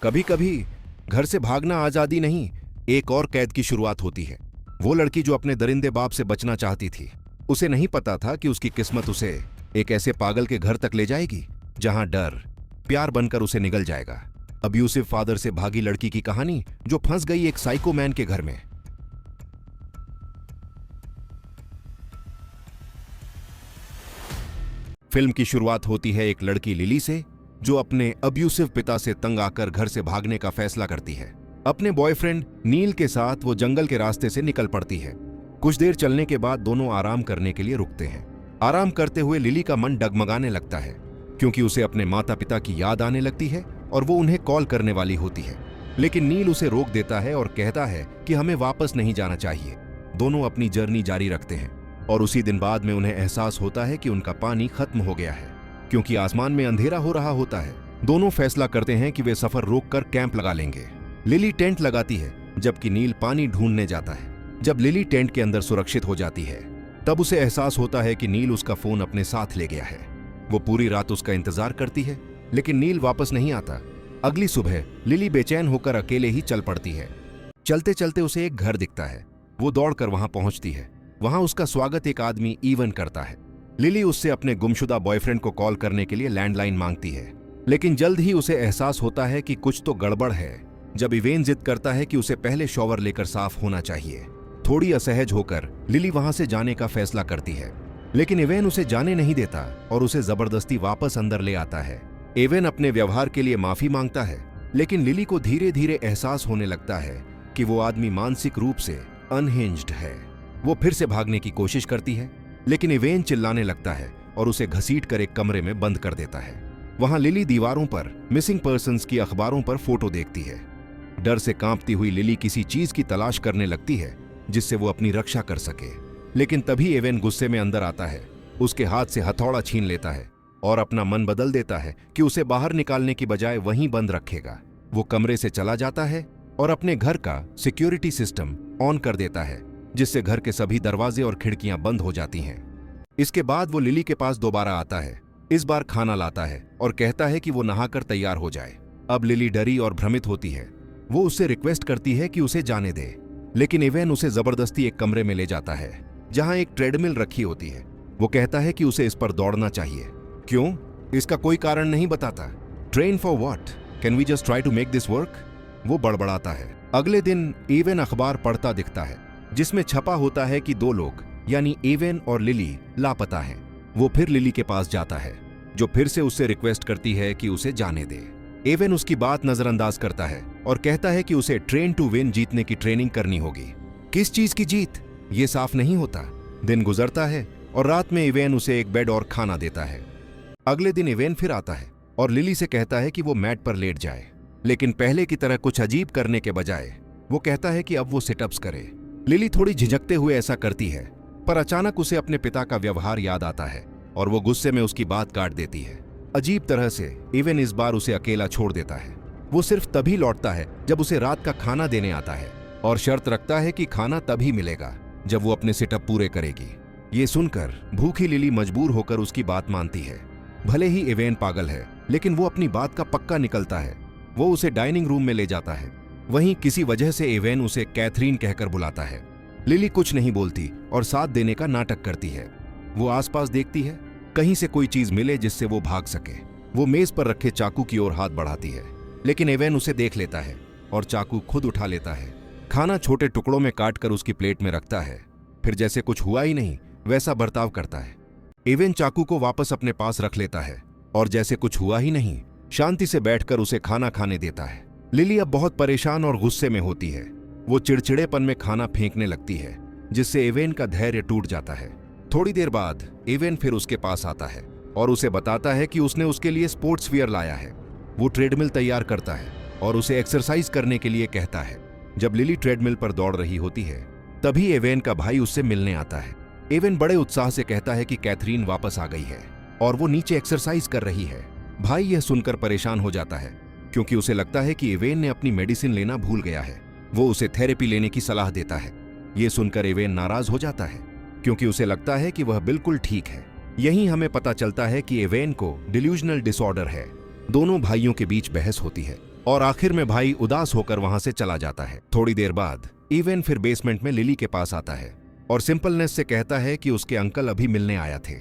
कभी कभी घर से भागना आजादी नहीं, एक और कैद की शुरुआत होती है। वो लड़की जो अपने दरिंदे बाप से बचना चाहती थी, उसे नहीं पता था कि उसकी किस्मत उसे एक ऐसे पागल के घर तक ले जाएगी जहां डर प्यार बनकर उसे निगल जाएगा। अब्यूसिव फादर से भागी लड़की की कहानी जो फंस गई एक साइको मैन के घर में। फिल्म की शुरुआत होती है एक लड़की लिली से, जो अपने अब्यूसिव पिता से तंग आकर घर से भागने का फैसला करती है। अपने बॉयफ्रेंड नील के साथ वो जंगल के रास्ते से निकल पड़ती है। कुछ देर चलने के बाद दोनों आराम करने के लिए रुकते हैं। आराम करते हुए लिली का मन डगमगाने लगता है, क्योंकि उसे अपने माता पिता की याद आने लगती है और वो उन्हें कॉल करने वाली होती है। लेकिन नील उसे रोक देता है और कहता है कि हमें वापस नहीं जाना चाहिए। दोनों अपनी जर्नी जारी रखते हैं और उसी दिन बाद में उन्हें एहसास होता है कि उनका पानी खत्म हो गया है, क्योंकि आसमान में अंधेरा हो रहा होता है। दोनों फैसला करते हैं कि वे सफर रोककर कैंप लगा लेंगे। लिली टेंट लगाती है, जबकि नील पानी ढूंढने जाता है। जब लिली टेंट के अंदर सुरक्षित हो जाती है, तब उसे एहसास होता है कि नील उसका फोन अपने साथ ले गया है। वो पूरी रात उसका इंतजार करती है, लेकिन नील वापस नहीं आता। अगली सुबह लिली बेचैन होकर अकेले ही चल पड़ती है। चलते चलते उसे एक घर दिखता है। वो दौड़कर वहां पहुंचती है। वहां उसका स्वागत एक आदमी इवन करता है। लिली उससे अपने गुमशुदा बॉयफ्रेंड को कॉल करने के लिए लैंडलाइन मांगती है, लेकिन जल्द ही उसे एहसास होता है कि कुछ तो गड़बड़ है। जब इवेन जिद करता है कि उसे पहले शॉवर लेकर साफ होना चाहिए। थोड़ी असहज होकर लिली वहां से जाने का फैसला करती है, लेकिन इवेन उसे जाने नहीं देता और उसे जबरदस्ती वापस अंदर ले आता है। इवेन अपने व्यवहार के लिए माफी मांगता है, लेकिन लिली को धीरे धीरे एहसास होने लगता है कि वो आदमी मानसिक रूप से अनहिंज्ड है। वो फिर से भागने की कोशिश करती है, लेकिन इवेन चिल्लाने लगता है और उसे घसीटकर एक कमरे में बंद कर देता है। वहां लिली दीवारों पर मिसिंग पर्सन्स की अखबारों पर फोटो देखती है। डर से कांपती हुई लिली किसी चीज की तलाश करने लगती है जिससे वो अपनी रक्षा कर सके, लेकिन तभी इवेन गुस्से में अंदर आता है, उसके हाथ से हथौड़ा छीन लेता है और अपना मन बदल देता है कि उसे बाहर निकालने की बजाय वहीं बंद रखेगा। वो कमरे से चला जाता है और अपने घर का सिक्योरिटी सिस्टम ऑन कर देता है, जिससे घर के सभी दरवाजे और खिड़कियां बंद हो जाती हैं। इसके बाद वो लिली के पास दोबारा आता है। इस बार खाना लाता है और कहता है कि वो नहाकर तैयार हो जाए। अब लिली डरी और भ्रमित होती है। वो उससे रिक्वेस्ट करती है कि उसे जाने दे, लेकिन इवेन उसे जबरदस्ती एक कमरे में ले जाता है जहां एक ट्रेडमिल रखी होती है। वो कहता है कि उसे इस पर दौड़ना चाहिए। क्यों? इसका कोई कारण नहीं बताता। Train for what? Can we just try to make this work? वो बड़बड़ाता है। अगले दिन इवेन अखबार पढ़ता दिखता है, जिसमें छपा होता है कि दो लोग यानी इवेन और लिली लापता हैं। वो फिर लिली के पास जाता है, जो फिर से उससे रिक्वेस्ट करती है कि उसे जाने दे। इवेन उसकी बात नजरअंदाज करता है और कहता है कि उसे ट्रेन टू विन जीतने की ट्रेनिंग करनी होगी। किस चीज की जीत? ये साफ नहीं होता। दिन गुजरता है और रात में इवेन उसे एक बेड और खाना देता है। अगले दिन इवेन फिर आता है और लिली से कहता है कि वो मैट पर लेट जाए, लेकिन पहले की तरह कुछ अजीब करने के बजाय वो कहता है कि अब वो सिटअप्स करे। लिली थोड़ी झिझकते हुए ऐसा करती है, पर अचानक उसे अपने पिता का व्यवहार याद आता है और वो गुस्से में उसकी बात काट देती है। अजीब तरह से इवेन इस बार उसे अकेला छोड़ देता है। वो सिर्फ तभी लौटता है जब उसे रात का खाना देने आता है और शर्त रखता है कि खाना तभी मिलेगा जब वो अपने सिटअप पूरे करेगी। ये सुनकर भूखी लिली मजबूर होकर उसकी बात मानती है। भले ही इवेन पागल है, लेकिन वो अपनी बात का पक्का निकलता है। वो उसे डाइनिंग रूम में ले जाता है। वहीं किसी वजह से इवेन उसे कैथरीन कहकर बुलाता है। लिली कुछ नहीं बोलती और साथ देने का नाटक करती है। वो आसपास देखती है, कहीं से कोई चीज मिले जिससे वो भाग सके। वो मेज पर रखे चाकू की ओर हाथ बढ़ाती है, लेकिन इवेन उसे देख लेता है और चाकू खुद उठा लेता है। खाना छोटे टुकड़ों में काटकर उसकी प्लेट में रखता है, फिर जैसे कुछ हुआ ही नहीं वैसा बर्ताव करता है। इवेन चाकू को वापस अपने पास रख लेता है और जैसे कुछ हुआ ही नहीं शांति से बैठकर उसे खाना खाने देता है। लिली अब बहुत परेशान और गुस्से में होती है। वो चिड़चिड़ेपन में खाना फेंकने लगती है, जिससे इवेन का धैर्य टूट जाता है। थोड़ी देर बाद इवेन फिर उसके पास आता है और उसे बताता है कि उसने उसके लिए स्पोर्ट्स वियर लाया है। वो ट्रेडमिल तैयार करता है और उसे एक्सरसाइज करने के लिए कहता है। जब लिली ट्रेडमिल पर दौड़ रही होती है, तभी इवेन का भाई उससे मिलने आता है। इवेन बड़े उत्साह से कहता है कि कैथरीन वापस आ गई है और वो नीचे एक्सरसाइज कर रही है। भाई यह सुनकर परेशान हो जाता है, क्योंकि उसे लगता है कि इवेन ने अपनी मेडिसिन लेना भूल गया है। वो उसे थेरेपी लेने की सलाह देता है। ये सुनकर इवेन नाराज हो जाता है, क्योंकि उसे लगता है कि वह बिल्कुल ठीक है। यहीं हमें पता चलता है कि इवेन को डिल्यूजनल डिसऑर्डर है। दोनों भाइयों के बीच बहस होती है और आखिर में भाई उदास होकर वहां से चला जाता है। थोड़ी देर बाद इवेन फिर बेसमेंट में लिली के पास आता है और सिंपलनेस से कहता है कि उसके अंकल अभी मिलने आया थे।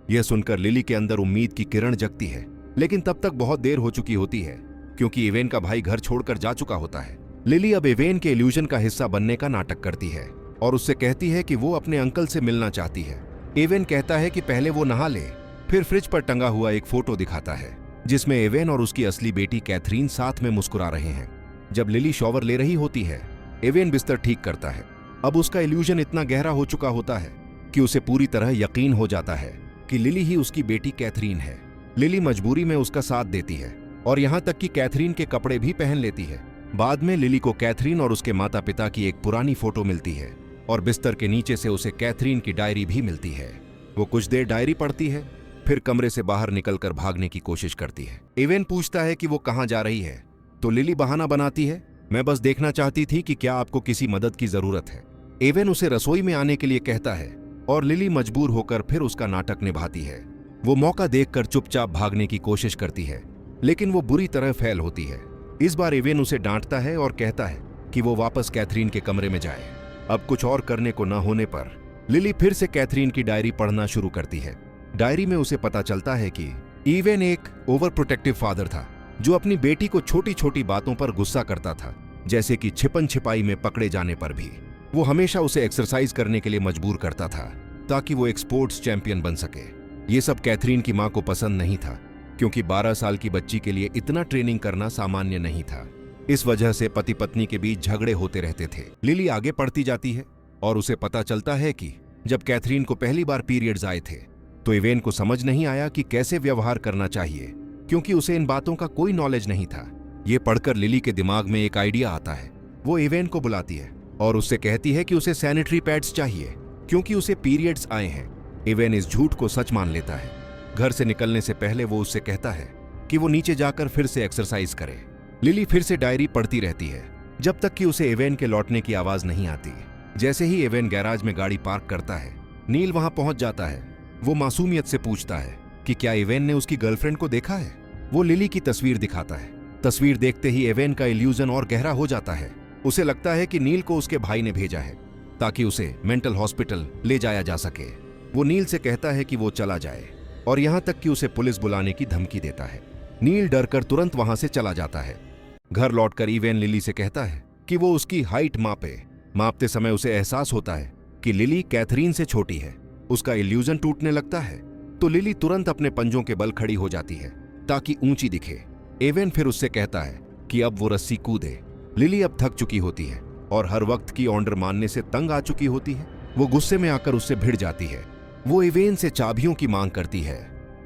यह सुनकर लिली के अंदर उम्मीद की किरण जगती है, लेकिन तब तक बहुत देर हो चुकी होती है क्योंकि इवेन का भाई घर छोड़कर जा चुका होता है। लिली अब इवेन के इल्यूजन का हिस्सा बनने का नाटक करती है और उससे कहती है कि वो अपने अंकल से मिलना चाहती है। इवेन कहता है कि पहले वो नहा ले, फिर फ्रिज पर टंगा हुआ एक फोटो दिखाता है जिसमें इवेन और उसकी असली बेटी कैथरीन साथ में मुस्कुरा रहे हैं। जब लिली शॉवर ले रही होती है, इवेन बिस्तर ठीक करता है। अब उसका इल्यूजन इतना गहरा हो चुका होता है कि उसे पूरी तरह यकीन हो जाता है कि लिली ही उसकी बेटी कैथरीन है। लिली मजबूरी में उसका साथ देती है और यहाँ तक कि कैथरीन के कपड़े भी पहन लेती है। बाद में लिली को कैथरीन और उसके माता पिता की एक पुरानी फोटो मिलती है और बिस्तर के नीचे से उसे कैथरीन की डायरी भी मिलती है। वो कुछ देर डायरी पढ़ती है, फिर कमरे से बाहर निकलकर भागने की कोशिश करती है। इवेन पूछता है कि वो कहाँ जा रही है, तो लिली बहाना बनाती है, मैं बस देखना चाहती थी कि क्या आपको किसी मदद की जरूरत है। इवेन उसे रसोई में आने के लिए कहता है और लिली मजबूर होकर फिर उसका नाटक निभाती है। वो मौका देखकर चुपचाप भागने की कोशिश करती है, लेकिन वो बुरी तरह फेल होती है। इस बार इवेन उसे डांटता है और कहता है कि वो वापस कैथरीन के कमरे में जाए। अब कुछ और करने को न होने पर लिली फिर से कैथरीन की डायरी पढ़ना शुरू करती है। डायरी में उसे पता चलता है कि इवेन एक ओवर प्रोटेक्टिव फादर था जो अपनी बेटी को छोटी छोटी बातों पर गुस्सा करता था, जैसे कि छिपन छिपाई में पकड़े जाने पर भी। वो हमेशा उसे एक्सरसाइज करने के लिए मजबूर करता था ताकि वो एक स्पोर्ट्स चैंपियन बन सके। ये सब कैथरीन की मां को पसंद नहीं था क्योंकि 12 साल की बच्ची के लिए इतना ट्रेनिंग करना सामान्य नहीं था। इस वजह से पति पत्नी के बीच झगड़े होते रहते थे। लिली आगे पढ़ती जाती है और उसे पता चलता है कि जब कैथरीन को पहली बार पीरियड्स आए थे तो इवेन को समझ नहीं आया कि कैसे व्यवहार करना चाहिए क्योंकि उसे इन बातों का कोई नॉलेज नहीं था। ये पढ़कर लिली के दिमाग में एक आइडिया आता है। वो इवेन को बुलाती है और उससे कहती है कि उसे सैनिटरी पैड्स चाहिए क्योंकि उसे पीरियड्स आए हैं। इवेन इस झूठ को सच मान लेता है। घर से निकलने से पहले वो उससे कहता है कि वो नीचे जाकर फिर से एक्सरसाइज करे। लिली फिर से डायरी पढ़ती रहती है जब तक कि उसे इवेन के लौटने की आवाज नहीं आती। जैसे ही इवेन गैराज में गाड़ी पार्क करता है, नील वहां पहुंच जाता है। वो मासूमियत से पूछता है कि क्या इवेन ने उसकी गर्लफ्रेंड को देखा है। वो लिली की तस्वीर दिखाता है। तस्वीर देखते ही इवेन का इल्यूजन और गहरा हो जाता है। उसे लगता है कि नील को उसके भाई ने भेजा है ताकि उसे मेंटल हॉस्पिटल ले जाया जा सके। वो नील से कहता है कि वो चला जाए और यहां तक कि उसे पुलिस बुलाने की धमकी देता है। नील डरकर तुरंत वहां से चला जाता है। घर लौटकर इवेन लिली से कहता है कि वो उसकी हाइट मापे। मापते समय उसे एहसास होता है कि लिली कैथरीन से छोटी है। उसका इल्यूजन टूटने लगता है तो लिली तुरंत अपने पंजों के बल खड़ी हो जाती है ताकि ऊंची दिखे। इवेन फिर उससे कहता है कि अब वो रस्सी कूदे। लिली अब थक चुकी होती है और हर वक्त की ऑर्डर मानने से तंग आ चुकी होती है। वो गुस्से में आकर उससे भिड़ जाती है। वो इवेन से चाबियों की मांग करती है,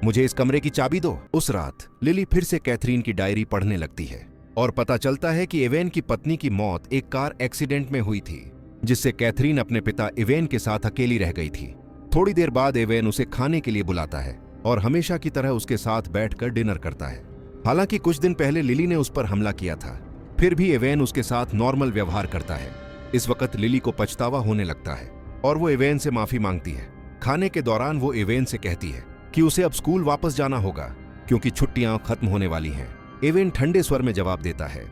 मुझे इस कमरे की चाबी दो। उस रात लिली फिर से कैथरीन की डायरी पढ़ने लगती है और पता चलता है कि इवेन की पत्नी की मौत एक कार एक्सीडेंट में हुई थी जिससे कैथरीन अपने पिता इवेन के साथ अकेली रह गई थी। थोड़ी देर बाद इवेन उसे खाने के लिए बुलाता है और हमेशा की तरह उसके साथ बैठकर डिनर करता है। हालांकि कुछ दिन पहले लिली ने उस पर हमला किया था, फिर भी इवेन उसके साथ नॉर्मल व्यवहार करता है। इस वक्त लिली को पछतावा होने लगता है और वो इवेन से माफी मांगती है। खाने के दौरान वो इवेन से कहती है कि उसे अब स्कूल वापस जाना होगा क्योंकि छुट्टियां खत्म होने वाली हैं। इवेन ठंडे स्वर में जवाब देता है,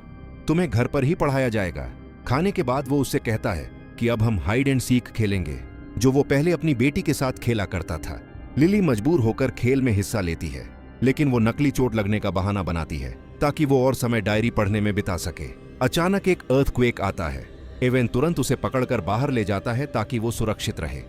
तुम्हें घर पर ही पढ़ाया जाएगा। खाने के बाद वो उससे कहता है कि अब हम हाइड एंड सीक खेलेंगे, जो वो पहले अपनी बेटी के साथ खेला करता था। लिली मजबूर होकर खेल में हिस्सा लेती है, लेकिन वो नकली चोट लगने का बहाना बनाती है ताकि वो और समय डायरी पढ़ने में बिता सके। अचानक एक अर्थक्वेक आता है। इवेन तुरंत उसे पकड़कर बाहर ले जाता है ताकि वो सुरक्षित रहे।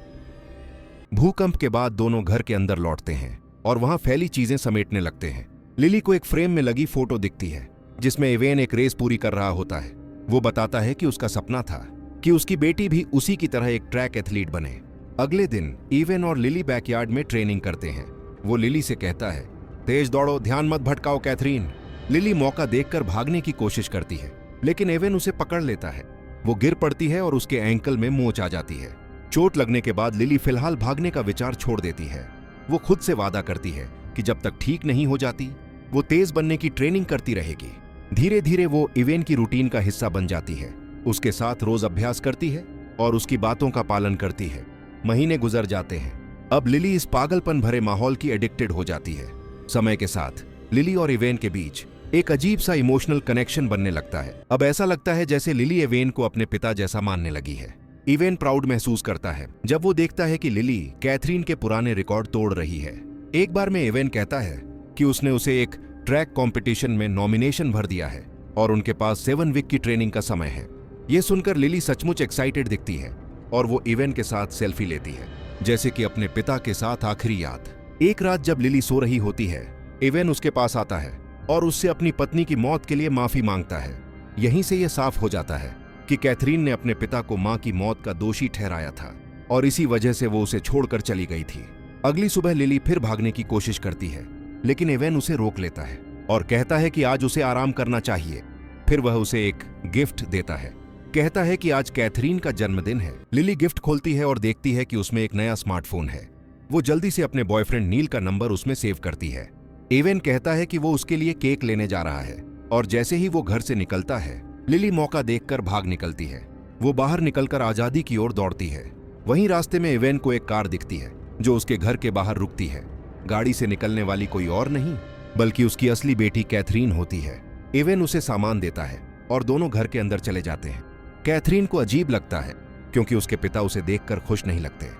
भूकंप के बाद दोनों घर के अंदर लौटते हैं और वहां फैली चीजें समेटने लगते हैं। लिली को एक फ्रेम में लगी फोटो दिखती है जिसमें इवेन एक रेस पूरी कर रहा होता है। वो बताता है कि उसका सपना था कि उसकी बेटी भी उसी की तरह एक ट्रैक एथलीट बने। अगले दिन इवेन और लिली बैकयार्ड में ट्रेनिंग करते हैं। वो लिली से कहता है, तेज दौड़ो, ध्यान मत भटकाओ कैथरीन। लिली मौका देखकर भागने की कोशिश करती है, लेकिन इवेन उसे पकड़ लेता है। वो गिर पड़ती है और उसके एंकल में मोच आ जाती है। चोट लगने के बाद लिली फिलहाल भागने का विचार छोड़ देती है। वो खुद से वादा करती है कि जब तक ठीक नहीं हो जाती वो तेज बनने की ट्रेनिंग करती रहेगी। धीरे धीरे वो इवेन की रूटीन का हिस्सा बन जाती है। उसके साथ रोज अभ्यास करती है और उसकी बातों का पालन करती है। महीने गुजर जाते हैं। अब लिली इस पागलपन भरे माहौल की एडिक्टेड हो जाती है। समय के साथ लिली और इवेन के बीच एक अजीब सा इमोशनल कनेक्शन बनने लगता है। अब ऐसा लगता है जैसे लिली एवेन को अपने पिता जैसा मानने लगी है। एवेन प्राउड महसूस करता है जब वो देखता है कि लिली कैथरीन के पुराने रिकॉर्ड तोड़ रही है। एक बार में एवेन कहता है कि उसने उसे एक ट्रैक कंपटीशन में नॉमिनेशन भर दिया है और उनके पास 7 वीक की ट्रेनिंग का समय है। ये सुनकर लिली सचमुच एक्साइटेड दिखती है और वो एवेन के साथ सेल्फी लेती है, जैसे कि अपने पिता के साथ आखिरी याद। एक रात जब लिली सो रही होती है, एवेन उसके पास आता है और उससे अपनी पत्नी की मौत के लिए माफी मांगता है। यहीं से यह साफ हो जाता है कि कैथरीन ने अपने पिता को मां की मौत का दोषी ठहराया था और इसी वजह से वो उसे छोड़कर चली गई थी। अगली सुबह लिली फिर भागने की कोशिश करती है, लेकिन एवेन उसे रोक लेता है और कहता है कि आज उसे आराम करना चाहिए। फिर वह उसे एक गिफ्ट देता है, कहता है कि आज कैथरीन का जन्मदिन है। लिली गिफ्ट खोलती है और देखती है कि उसमें एक नया स्मार्टफोन है। वो जल्दी से अपने बॉयफ्रेंड नील का नंबर उसमें सेव करती है। एवेन कहता है कि वो उसके लिए केक लेने जा रहा है और जैसे ही वो घर से निकलता है, लिली मौका देखकर भाग निकलती है। वो बाहर निकलकर आजादी की ओर दौड़ती है। वहीं रास्ते में एवेन को एक कार दिखती है जो उसके घर के बाहर रुकती है। गाड़ी से निकलने वाली कोई और नहीं बल्कि उसकी असली बेटी कैथरीन होती है। एवेन उसे सामान देता है और दोनों घर के अंदर चले जाते हैं। कैथरीन को अजीब लगता है क्योंकि उसके पिता उसे देखकर खुश नहीं लगते।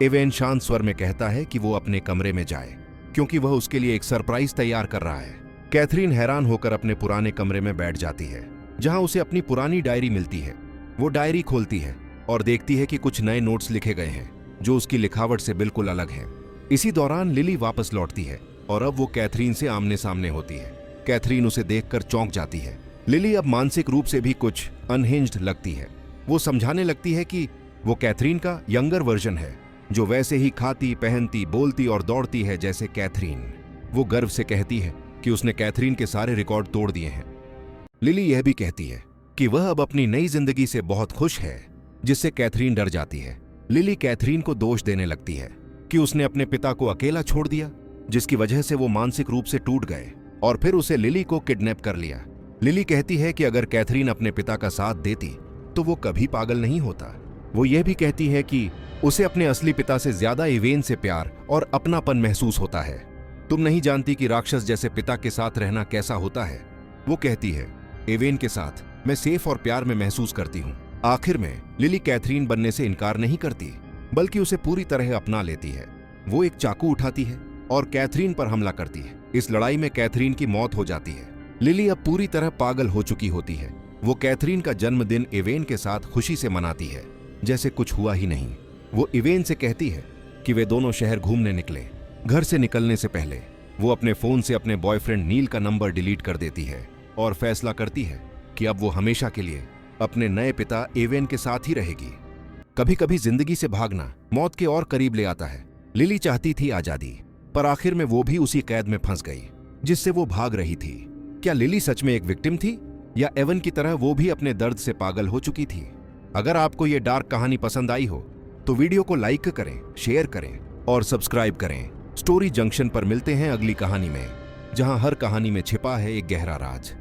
एवेन शांत स्वर में कहता है कि वो अपने कमरे में जाए क्योंकि वह उसके लिए एक सरप्राइज तैयार कर रहा है। कैथरीन हैरान होकर अपने पुराने कमरे में बैठ जाती है जहां उसे अपनी पुरानी डायरी मिलती है। वो डायरी खोलती है और देखती है कि कुछ नए नोट्स लिखे गए हैं जो उसकी लिखावट से बिल्कुल अलग हैं। इसी दौरान लिली वापस लौटती है और अब वो कैथरीन से आमने सामने होती है। कैथरीन उसे देखकर चौंक जाती है। लिली अब मानसिक रूप से भी कुछ अनहिंज्ड लगती है। वो समझाने लगती है कि वो कैथरीन का यंगर वर्जन है जो वैसे ही खाती, पहनती, बोलती और दौड़ती है जैसे कैथरीन। वो गर्व से कहती है कि उसने कैथरीन के सारे रिकॉर्ड तोड़ दिए हैं। लिली यह भी कहती है कि वह अब अपनी नई जिंदगी से बहुत खुश है, जिससे कैथरीन डर जाती है। लिली कैथरीन को दोष देने लगती है कि उसने अपने पिता को अकेला छोड़ दिया, जिसकी वजह से वो मानसिक रूप से टूट गए और फिर उसे लिली को किडनैप कर लिया। लिली कहती है कि अगर कैथरीन अपने पिता का साथ देती तो वो कभी पागल नहीं होता। वो यह भी कहती है कि उसे अपने असली पिता से ज्यादा एवेन से प्यार और अपनापन महसूस होता है। तुम नहीं जानती कि राक्षस जैसे पिता के साथ रहना कैसा होता है। वो कहती है, एवेन के साथ मैं सेफ और प्यार में महसूस करती हूँ। आखिर में लिली कैथरीन बनने से इनकार नहीं करती बल्कि उसे पूरी तरह अपना लेती है। वो एक चाकू उठाती है और कैथरीन पर हमला करती है। इस लड़ाई में कैथरीन की मौत हो जाती है। लिली अब पूरी तरह पागल हो चुकी होती है। वो कैथरीन का जन्मदिन एवेन के साथ खुशी से मनाती है जैसे कुछ हुआ ही नहीं। वो एवेन से कहती है कि वे दोनों शहर घूमने निकले। घर से निकलने से पहले वो अपने फोन से अपने बॉयफ्रेंड नील का नंबर डिलीट कर देती है और फैसला करती है कि अब वो हमेशा के लिए अपने नए पिता एवेन के साथ ही रहेगी। कभी कभी जिंदगी से भागना मौत के और करीब ले आता है। लिली चाहती थी आजादी, पर आखिर में वो भी उसी कैद में फंस गई जिससे वो भाग रही थी। क्या लिली सच में एक विक्टिम थी या एवन की तरह वो भी अपने दर्द से पागल हो चुकी थी? अगर आपको ये डार्क कहानी पसंद आई हो तो वीडियो को लाइक करें, शेयर करें और सब्सक्राइब करें। स्टोरी जंक्शन पर मिलते हैं अगली कहानी में, जहां हर कहानी में छिपा है एक गहरा राज।